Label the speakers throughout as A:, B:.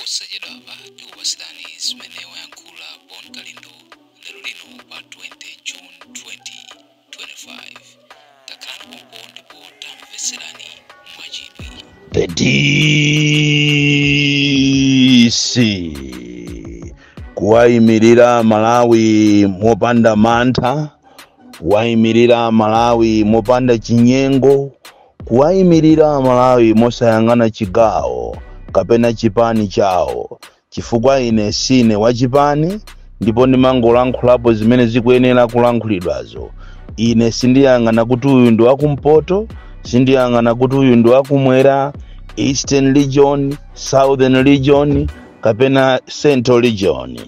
A: Osajidaba iwasilani zimenewa yankula Bon Kalindo lero lino pa 20 June 2025 takana pompo ndipo tamveserani mwachidwi.
B: The DC kuwaimirira Malawi mopanda mantha, kuwaimirira Malawi mopanda chinyengo, kuwaimirira Malawi mosayang'ana chigawo kapena chipani chawo. Chifukwa ine sine wachipani ndipo ndimangolankhulapo zimene zikuyenera kulankhulidwazo. Ine sindiyang'ana kuti uyu ndi wakumpoto, sindiyang'ana kuti uyu ndi wakumwera, Eastern Region, Southern Region, kapena Central Region.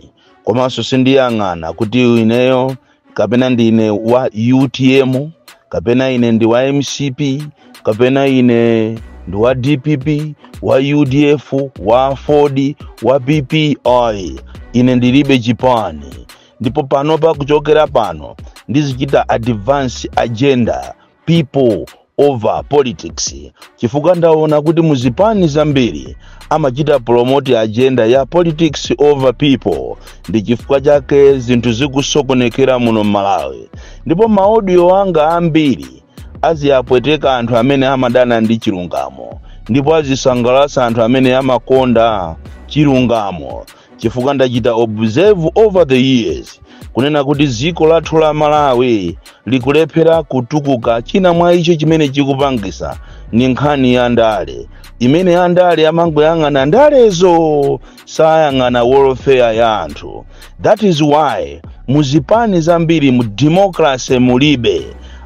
B: Komanso sindiyang'ana kuti ineyo kapena ndine wa UTM, kapena ine ndi wa MCP, kapena ine ndi wa DPP, wa UDF, wa Ford, wa PPI. Ine ndilibe chipani. Ndipo panopa kuchokera pano ndizichita advance agenda people over politics. Chifukwa ndaona kuti muzipani zambiri amachita promote agenda ya politics over people. Ndi chifukwa chake zinthu zikusokonekera muno Malawi. Ndipo maaudio anga ambiri aziyapweteka anthu amene amadana ndi chilungamo, ndipo azisangalatsa anthu amene amakonda chilungamo. Chifukwa ndachita observe over the years kunena kuti dziko lathu la Malawi likulephera kutukuka. China mwa icho chimene chikupangisa ni nkhani ya ndale, imene andale amangoyang'ana ndalezo, sayang'ana welfare ya anthu. That is why muzipani zambiri mu democracy mulibe,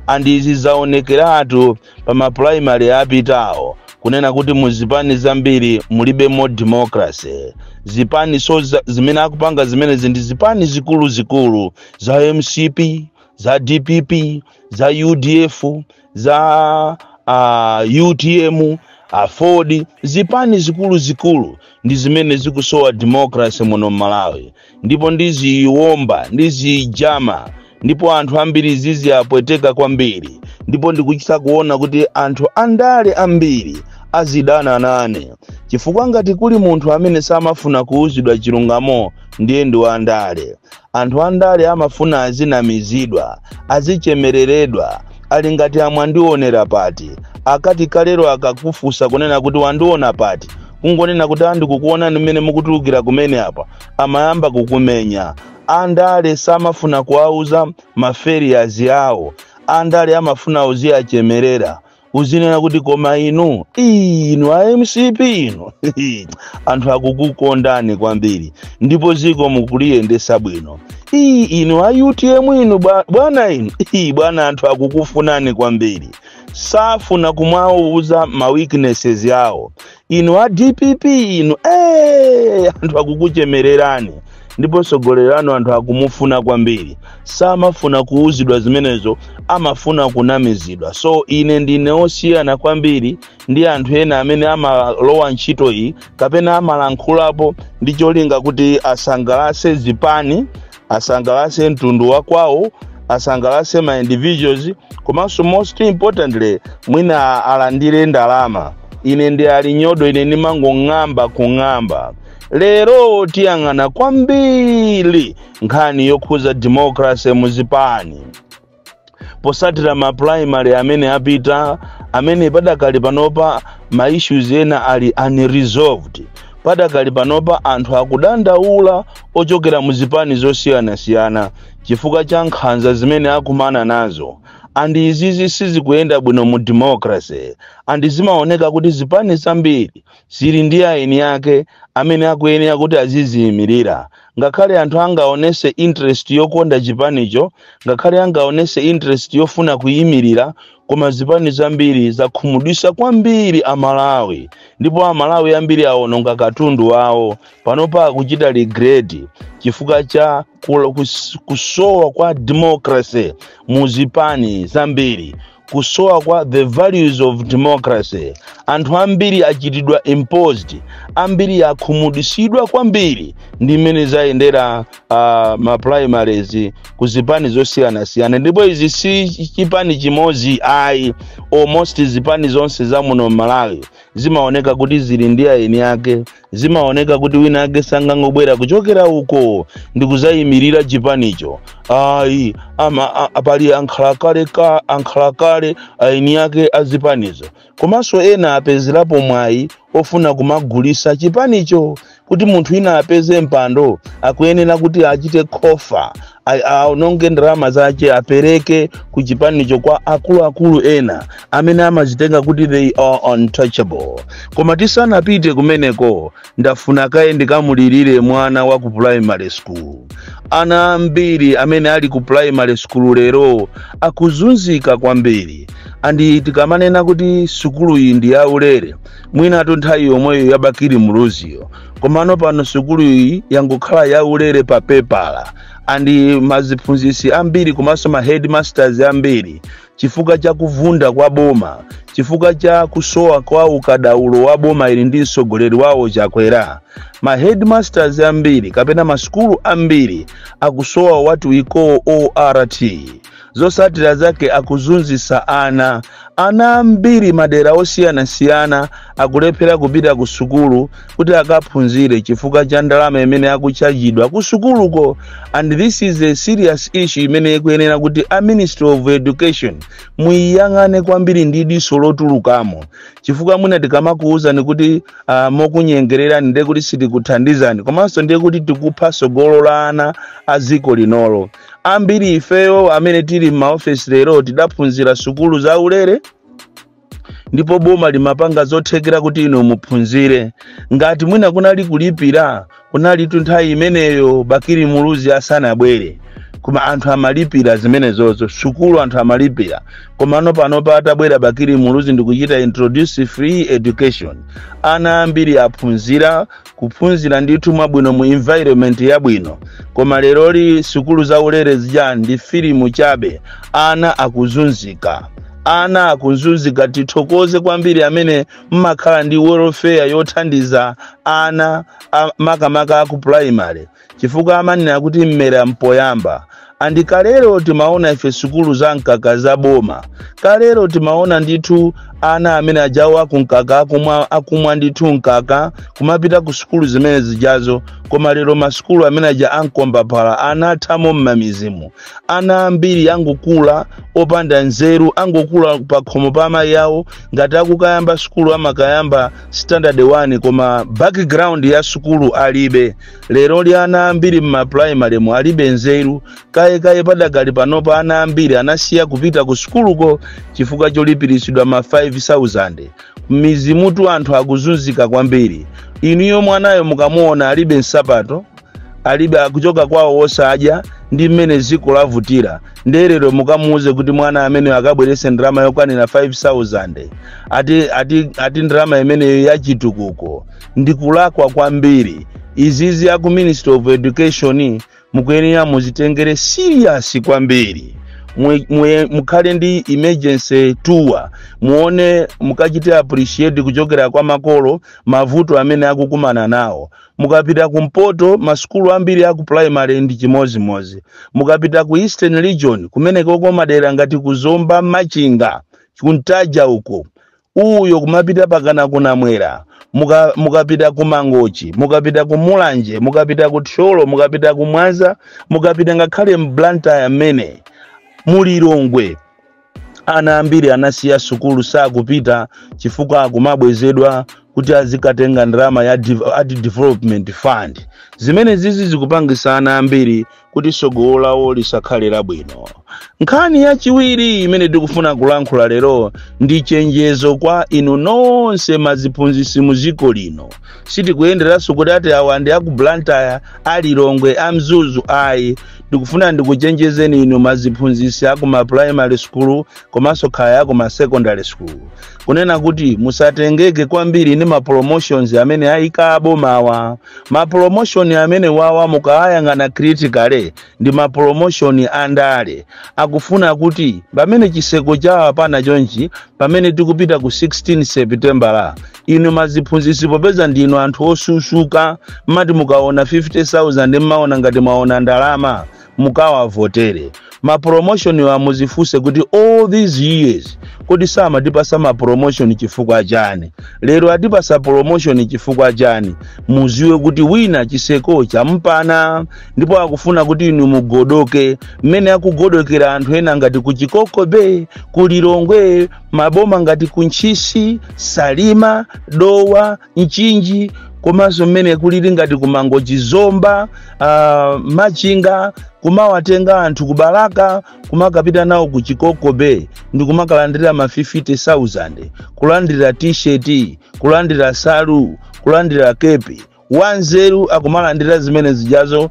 B: and izi zaonekeratu pa ma primary apitawo kunena kuti muzipani zambiri mulibe mo democracy. Zipani so zimene akupanga zimene ndi zipani zikulu za MCP, za DPP, za UDF, za UTM, Ford. Zipani zikulu ndi zimene zikusowa democracy muno Malawi. Ndipo ndiziwomba, ndizijama, ndipo anthu ambiri zizi apweteka kwambiri. Ndipo ndikuchita kuona kuti anthu andale ambiri azidana nane. Chifukwa ngati kuli munthu amene samafuna kuuzidwa chilungamo ndiye ndi andale. Anthu andale amafuna azinamizidwa, azichemereredwa, ali ngati amwandionera pati. Akati kalero akakufusa kunena kuti wandiona pati, kungonena kuti andikukuona mmene mukutulukira kumene apa, amayamba kukumenya. Andale samafuna kuauza mafailures yawo. Andale amafuna uziachemerera, uzinena kuti koma inu a MCP inu anthu akukukondani kwambiri, ndipo ziko mukuliyendesa bwino. Inu a UTM inu bwana inu bwana anthu akukufunani kwambiri, safuna kumwauza ma weaknesses yawo. Inu a DPP inu anthu akukuchemererani, ndipo sogolerano anthu akumufuna kwambiri, samafuna kuuzidwa zimenezo, amafuna kunamizidwa. So ine ndine osiyana kwambiri ndi anthu ena amene amalowa ntchito iyi kapena amalankhulapo ndi cholinga kuti asangalase zipani, asangalase mtundu wakwawo, asangalase ma individuals, komanso most importantly mwina alandire ndalama. Ine ndi alinyodo, ine ndimangong'amba kung'amba. Lero tiyang'ana kwambiri nkhani yokhuza democracy muzipani. Posatira ma primary amene apita, amene padakali panopa ma issues ena ali unresolved. Padakali panopa anthu akudandaula ochokera muzipani zosiyana-siyana chifukwa cha nkhanza zimene akumana nazo. Andi izizi sizikuyenda bwino mu democracy. Andi zimaoneka kuti zipani zambiri zili ndi aini yake amene akuyenera kuti aziziyimirira. Ngakhale anthu angaonese interest yokonda chipanicho, ngakhale angaonese interest yofuna kuyimirira, koma zipani zambiri zakhumudwisa kwambiri Amalawi. Ndipo Amalawi ambiri aononga katundu wawo, panopa akuchita regret chifukwa cha kusowa kwa democracy muzipani zambiri. kusowa kwa the values of democracy. Anthu ambiri achitidwa imposed, ambiri akhumudwitsidwa kwambiri ndi mmene zayendera ma primaries kuzipani zosiyana-siyana. Ndipo izi si chipani chimodzi ayi, almost zipani zonse za muno Malawi zimaoneka kuti zili ndi aeni ake, zimaoneka kuti wina ake sangangobwera kuchokera uko ndi kuzayimirira chipanicho. Ayi pali ankhalakale aeni ake azipanizo, komanso ena apezerapo mwayi ofuna kumagulisa chipanicho kuti munthu ina apeze mpando akuyenera kuti achite khofa aononge ndalama zake apereke ku chipanicho kwa akuluakulu ena amene amazitenga kuti they are untouchable. Koma tisanapite kumeneko ndafuna kaye ndikamulirire mwana wa ku primary school. Ana ambiri amene ali ku primary school lero akuzunzika kwambiri. Andi tikamanena kuti sukulu iyi ndi yaulere, mwina nthawi yomweyo yabakiri muluziyo, komano pano sukulu iyi yangokhala yaulere pa pepala. Andi maziphunzitsi ambiri komanso ma headmasters ambiri chifukwa cha kuvunda kwa boma, chifukwa cha kusowa kwa ukadaulo wa boma ili ndi mtsogoleri wawo chakwera. Ma headmasters ambiri kapena masukulu ambiri akusowa what we call ORT. Zosatira zake akuzunzisa ana ambiri madera osiyana-siyana akulephera kupita ku sukulu kuti akaphunzire chifukwa cha ndalama imene akuchajidwa ku sukuluko. And this is a serious issue imene ikuyenera kuti a Ministry of Education muiyang'ane kwambiri ndi diso lotulukamo, chifukwa mwina tikamakuwuzani kuti mokunyengererani ndiye kuti sitikuthandizani, komanso ndiye kuti tikupha tsogolo la ana a dziko linolo. Ambiri ifeyo amene tili m'maofesi lero tidaphunzira sukulu za ulere, ndipo boma limapanga zothekera kuti ino muphunzire. Ngati mwina kunali kulipira, kunali nthawi imeneyo bakiri muluzi asanabwere, koma anthu amalipira zimenezozo, sukulu anthu amalipira. Komano pano patabwera bakiri muluzi ndikuchita introduce free education, ana ambiri aphunzira kuphunzira ndithu mwabwino mu environment yabwino. Koma leroli sukulu za ulere zija ndi filimu chabe, ana akuzunzika. Ana akuzunzika. Tithokoze kwambiri amene mmakhala ndi welfare yothandiza ana makamaka aku primary, chifukwa amanena kuti mmera mpoyamba. Andi kalero timaona ife sukulu za mkaka za boma, kalero timaona ndithu ana amene ajawa kunkaka akumwa ndithu mkaka kumapita ku sukulu zimene zijazo. Koma lero masukulu amene aja ankomba phala ana athamo mmamizimu. Ana ambiri angokula opanda nzeru, angokula pa khomo pa amayi yawo ngati akukayamba sukulu amakayamba standard 1 koma background ya sukulu alibe. Lero li ana ambiri mma primary mu alibe nzeru, kaye padakali panopa ana ambiri anasiya kupita ku sukuluko chifukwa cholipiritsidwa ma 5,000. Mizimutu anthu akuzunzika kwambiri. Iniyo mwanayo mukamuona alibe nsapato, alibe akuchoka kwawo osadya, ndi mmene ziko lavutira. Nderero mukamuuze kuti mwana amene akabwerese ndalama yokwanira 5,000 ati ndalama imene yachitukuko ndikulakwa kwambiri. Izizi ya ku Ministry of Education mukuyenera muzitengere serious kwambiri. Mukhale ndi emergency tour, muone mukachite appreciate kuchokera kwa makolo mavuto amene akukumana nawo. Mukapita kumpoto masukulu ambiri aku primary ndi chimozimozi. Mukapita ku Eastern Region kumene koko madera ngati kuzomba machinga kuntaja uko, uyo kumapita pakana kunamwera. Mukapita ku Mangochi, mukapita ku Mulanje, mukapita ku Tsholo, mukapita ku Mwanza, mukapita ngakhale Blantyre amene muli Longwe, ana ambiri anasiya sukulu sakupita chifukwa akumabwezedwa kuti azikatenga ndalama ya development fund. Zimene zizi zikupangisa ana ambiri kuti tsogolo lawo lisakhale labwino. Nkhani yachiwiri imene tikufuna kulankhula lero ndi chenjezo kwa inu nonse maziphunzitsi mu dziko lino. Sitikuyenderanso kuti ati awa ndi aku Blantyre, ali Longwe, amzuzu ayi. Ndikufuna ndikuchenjezeni inu maziphunzitsi aku ma primary school komanso khaya aku ma secondary school, kunena kuti musatengeke kwambiri ni ma promotions amene ayika abomawa. Ma promotion amene wawa mukayang'ana critically ndale ndi ma promotion andale akufuna kuti pamene chiseko chawo pana chonchi pamene tikupita ku 16 September la inu maziphunzitsi popeza ndino anthu osusuka mati mukaona 50,000 mmaona ngati maona ndalama mukawa votere ma promotion wa muzifuse kuti all these years kuti sama tipasa ma promotion chifukwa chani lero atipasa promotion chifukwa chani muziwe kuti wina chiseko cha mpana ndipo akufuna kuti inu mugodoke mmene akugodokera anthu ena ngati ku Chikokobe kulilongwe maboma ngati kunchisi Salima Dowa Nchinji komanso mmene kulili ngati kumango Chizomba Machinga kumawatenga anthu kubalaka kumakapita nawo ku Chikokobe ndi kumakalandira ma 50,000 kulandira t-shirt kulandira salu kulandira kepi wanzeru akumalandira zimene zijazo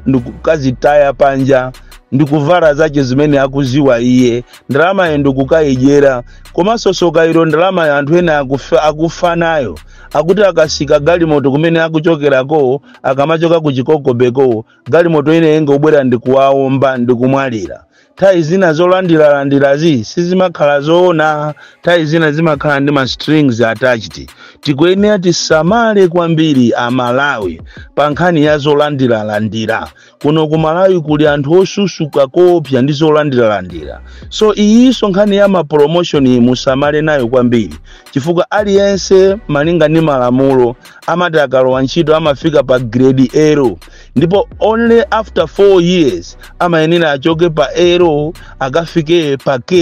B: ndikukazitaya panja ndikuvala zache zimene akuziwa iye ndalama yendo kukayejera komanso soka ilo ndalama ya anthu ena akufa nayo akuti akasika galimoto kumene akuchokerako akamachoka ku Chikokobeko galimoto ine yenga ubwera ndikuwaomba ndikumwalira tai zina zolandira sizimakhala zoona tai zina zimakhala ndi ma strings attached tikuyenera tisamale kwambiri amalawi pankhani ya zolandira kuno ku Malawi kuli anthu osusuka kopya ndi zolandira so iyi nkhani ya ma promotion musamale nayo kwambiri chifukwa aliyense malinga ndi malamulo amati akalowa ntchito amafika pa grade L ndipo only after 4 years amayenera achoke pa L akafike pa K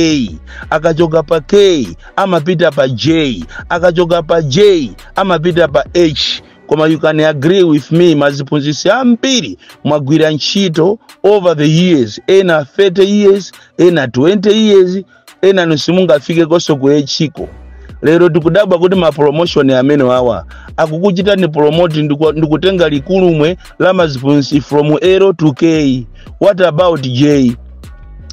B: akachoka pa K amapita pa J akachoka pa J amapita pa H koma you can agree with me maziphunzitsi ambiri mwagwira ntchito over the years ena 30 years ena 20 years ena nusimungafike koso kuechiko lero tikudabwa kuti ma promotion amene wawa akukuchita ni promote ndikutenga likulumwe la maziphunzitsi from L to K what about J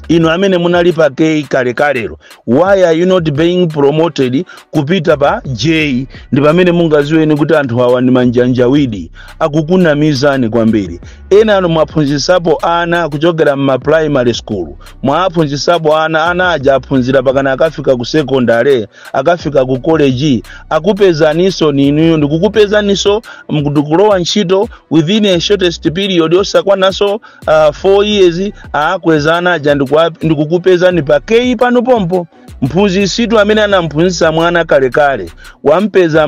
B: ino amene munalipa K kalero why are you not being promoted kupita pa J ndi pamene mungaziweni kuti anthu awa ndi manjanjawidi akukuna mizani kwambiri ena ano mwaphunzisapo ana kuchokera mu primary school mwaphunzisapo ana aja aphunzira pakana akafika ku secondary akafika ku college akupezaniso ninuyo ndikukupezaniso mkulowa ntchito within a shortest period osakwanaso 4 years akwezana aja ndikukupeza ni pa K pano pompo mphunzitsi amene anamphunzitsa mwana kale wampeza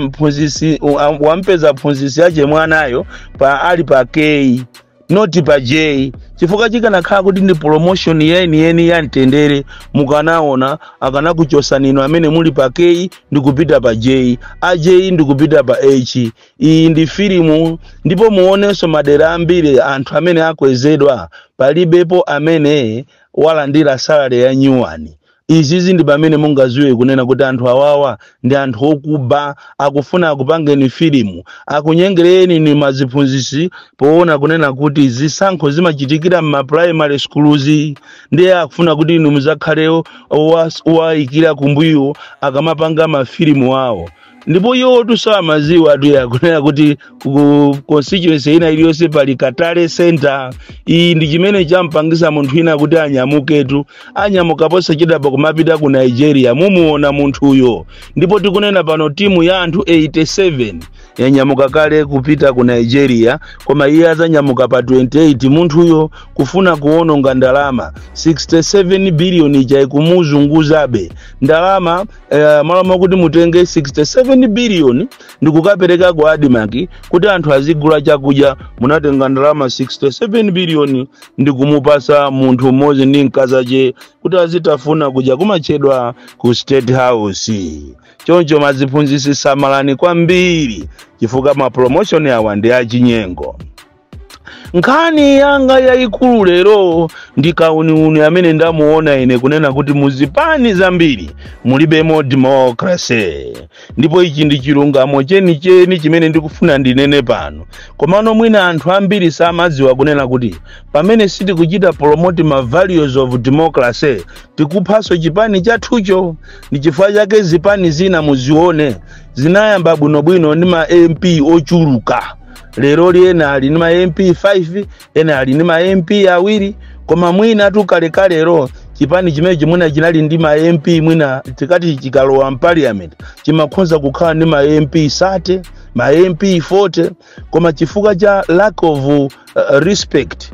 B: mphunzitsi aje mwanayo pa ali pa K not pa J chifukwa chikanakhala kuti ndi promotion yeni yantendere mukanaona akanakuchosa nino amene muli pa K ndikupita pa J J ndikupita pa H iyi ndi filimu ndipo muonenso madera ambiri anthu amene akwezedwa palibepo amene walandira salary ya nyuwani izizi ndi pamene mungaziwe kunena kuti anthu awawa ndi anthu okuba akufuna akupangeni filimu akunyengereni ni maziphunzitsi poona kunena kuti zisankho zimachitikira mu primary schools ndiye akufuna kuti inu muzakhaleo owaikira kumbuyo akamapanga mafilimu wawo ndipo iwo tusawa maziwa atu yakunena kuti ku constituency ina iliyonse pali Katale Center iyi ndi chimene champangisa munthu ina kuti anyamuketu anyamukaposa chidapa kumapita ku Nigeria mumuona munthu uyo ndipo tikunena pano timu ya anthu 87 yanyamuka kale kupita ku Nigeria koma iye azanyamuka pa 28 munthu uyo kufuna kuononga ndalama 67 billion chaikumuzunguzabe ndalama malama kuti mutenge 67 billion ndikukapereka kwa Adimaki kuti anthu azigula chakudya munatenga ndalama 67 billion ndikumupasa munthu mmodzi ndi mkazache kuti azitafuna kudya kumachedwa ku State House choncho maziphunzitsi samalani kwambiri chifukwa ma promotion awa ndi achinyengo nkhani yanga yaikulu lero ndikauniuni amene ndamuona ine kunena kuti muzipani zambiri mulibemo democracy ndipo ichi ndi chilungamo cheni chimene ndikufuna ndinene pano komano mwina anthu ambiri samadziwa kunena kuti pamene siti kuchita promote ma values of democracy tikuphaso chipani chathucho ndi chifukwa chake zipani zina muzione zinayamba bwinobwino ndi ma MP ochuluka lero ena ali ni ma MP 5 ena ali ni ma MP awiri koma mwina tukaleka lero chipani chimeji mwina chinali ndi ma MP mwina tikati chikalowa parliament chimakhonza kukhala ndi ma MP 30 ma MP 40 koma chifuka cha lack of respect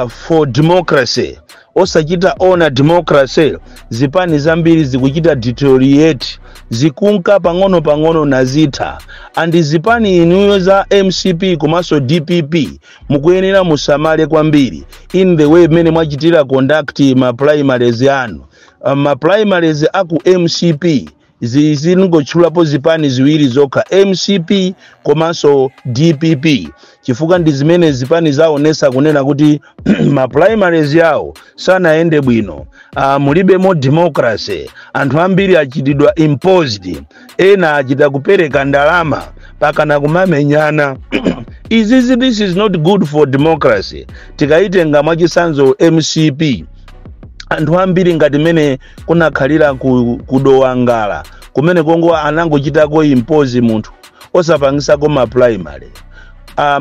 B: for democracy osachita ona democracy zipani zambiri zikuchita deteriorate zikunka pang'ono na zitha andi zipani inuyo za MCP komanso DPP mukuyenera musamale kwambiri in the way mene mwachitira conduct ma primaries anu ma primaries aku MCP zingochulapo zipani ziwiri zokha MCP komanso DPP chifuka ndi zimene zipani zaonesa kunena kuti ma primaries yawo sanaende bwino mulibe mo democracy anthu ambiri achitidwa imposed ena achita kupereka ndalama pakana kumamenyana this is not good for democracy tikaitenga mwachisanzo MCP anthu ambiri ngati mene kunakhalira kudowa ngala kumene kongo anangochitako impose munthu osapangisako ma primary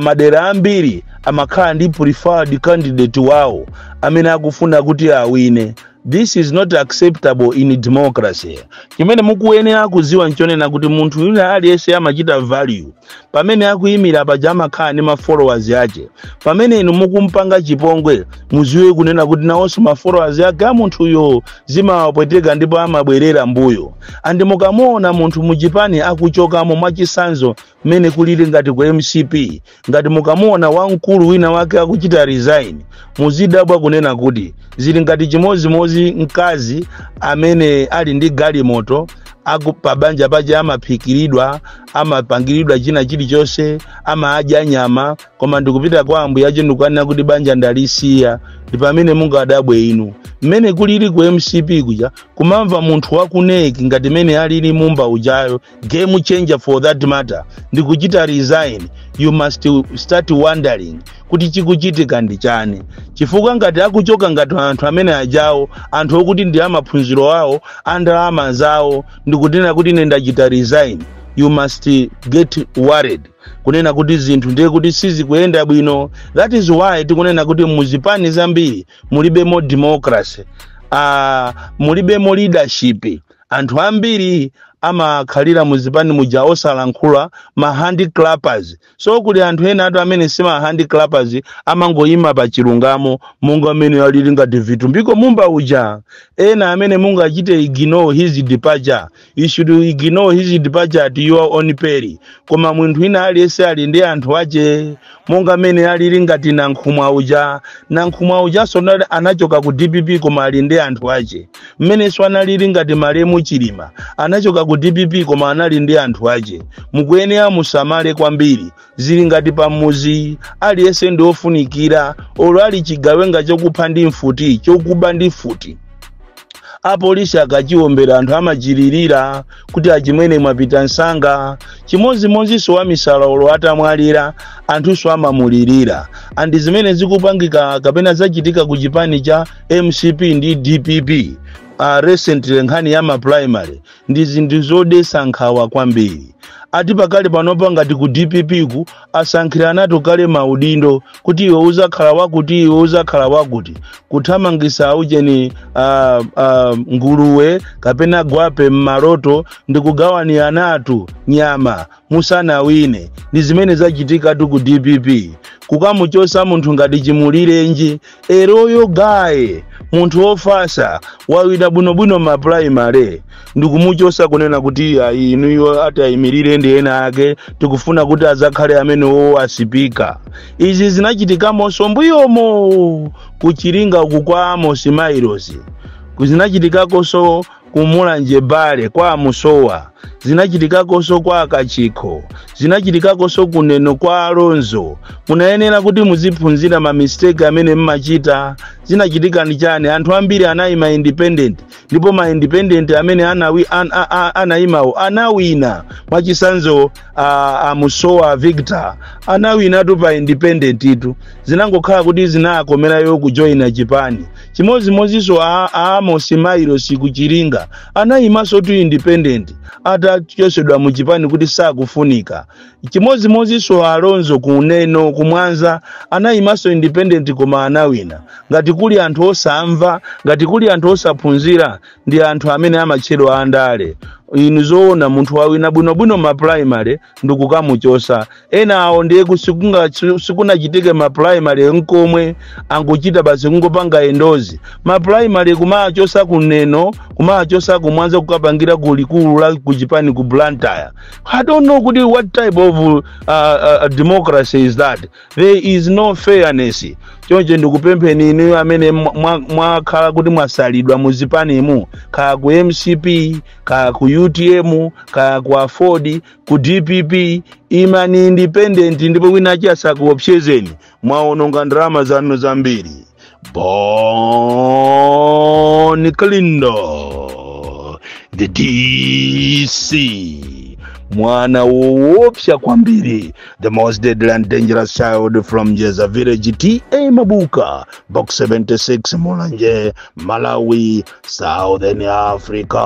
B: madera ambiri amakhala ndi preferred candidate wawo amene akufuna kuti awine. This is not acceptable in democracy. Chimene mukuyenera kuziwa nchonena kuti munthu yule aliyese amachita value pamene akuyimira pajama khala ndi ma followers yake pamene inu mukumpanga chipongwe muziwe kunena kuti nawonso ma followers yake munthu yo zimawapweteka ndipo amabwerera mbuyo andi mukamuona munthu mujipani akuchokamo mwachisanzo mene kulili ngati ku MCP ngati mukamuona wamkulu wina wake akuchita resign muzidabwa kunena kuti zili ngati chimodzimodzi mkazi amene ali ndi galimoto pabanja paja amaphikiridwa amapangiridwa china chilichonse amadya nyama koma ndikupita kwa ambuye ache ndikukanena kuti banja ndalisiya ndi pamene mungadabwe inu mmene kulili ku MCP kuja kumamva munthu wakuneki ngati mene alili mumba ujayo game changer for that matter ndikuchita resign you must start wondering kuti chikuchitika ndi chani chifukwa ngati akuchoka ngati anthu amene ajawo anthu okuti ndi amaphunziro awo andalama zawo ndikutina kuti ine ndachita resign you must get worried kunena kuti zinthu ndiye kuti sizikuyenda bwino. That is why tikunena kuti muzipani zambiri mulibe mo democracy mulibe mo leadership anthu ambiri amakhalira muzipani muja osalankhula ma handiclappers so kuli anthu ena atu amene sima handiclappers amangoyima pa chilungamo munga amene alili ngati vitu mbiko mumba uja ena amene munga achite ignore his departure you should ignore his departure at your own peril koma munthu ina aliyese ali ndi anthu ache munga amene alili ngati nankhumwa uja so anachoka ku DPP koma ali ndi anthu ache mmene so analili ngati Malemu Chilima anachoka ku DPP koma anali ndi anthu ache mukuyenera musamale kwambiri zili ngati pamuzi aliyese ndi ofunikira olo ali chigawenga chokupha ndi mfuti chokuba ndi futi apolisi akachiombera anthu amachilirira kuti achimwene mwapita nsanga chimodzimodzi so wamisala olo atamwalira anthu so amamulirira andi zimene zikupangika kapena zachitika ku chipani cha MCP ndi DPP recently nkhani ya ma primary ndi zinthu zodetsa nkhawa kwambiri ati pakali panopa ngati ku DPP ku asankhirana tokale maudindo kuti iwe uzakhala wakuti iwe uzakhala wakuti kuthamangisa ujeni nguluwe kapena gwape mmaloto ndi kugawani anatu nyama musana wine ndi zimene zachitika tu ku DPP kukamuchosa munthu ngati Chimulirenji eroyo gaye munthu ofasa wawida bwinobwino ma primary ndikumuchosa kunena kuti inuyo atayimirire ndi ena ake tikufuna kuti azakhale amene wo asipika izi zinachitika mosombuyomo kuchiringa uku kwa Amos Mairos zinachitikako so kumulanje bale kwa Musowa zinachitikako so kwa Kachiko zinachitikako so kuneno kwa Alonzo munayenera kuti muziphunzira ma mistake amene mmachita zinachitika ndi chani anthu ambiri anayima independent ndipo ma independent amene anayimawo anawina mwachisanzo Musowa Victor anawina tu pa independent itu zinangokhala kuti zinakomera yo kujoina chipani chimodzimodzi so Amos Mairos kuchiringa kufunika anayimaso tu independent atachosedwa mu Chipani kuti sakufunika chimodzimodzi so Alonzo kuneno kumwanza anayimaso independent koma anawina ngati kuli anthu osamva ngati kuli anthu osaphunzira ndi anthu amene amachedwa andale inu zoona munthu wawina bwinobwino ma primary ndikukamuchosa ena awo ndiye sikunachitike ma primary nkomwe angochita basi kungopanga endozi ma primary kumachosa kuneno kumachosa kumwanza kukapangira kulikulu la ku Chipani ku Blantyre. I don't know what type of democracy is that. There is no fairness. Chonje ndikupempheni inu amene mwakhala kuti mwasalidwa mu Chipanimu ka ku MCP ka ku UTM ka ku Ford ku DPP imani independent ndipo wina chasa kuopsezeni mwaononga ndalama zanu zambiri. Bon Kalindo the DC mwana woopsya kwambiri the most deadly and dangerous child from Jeza Village TA Mabuka box 76 Mulanje Malawi Southern Africa.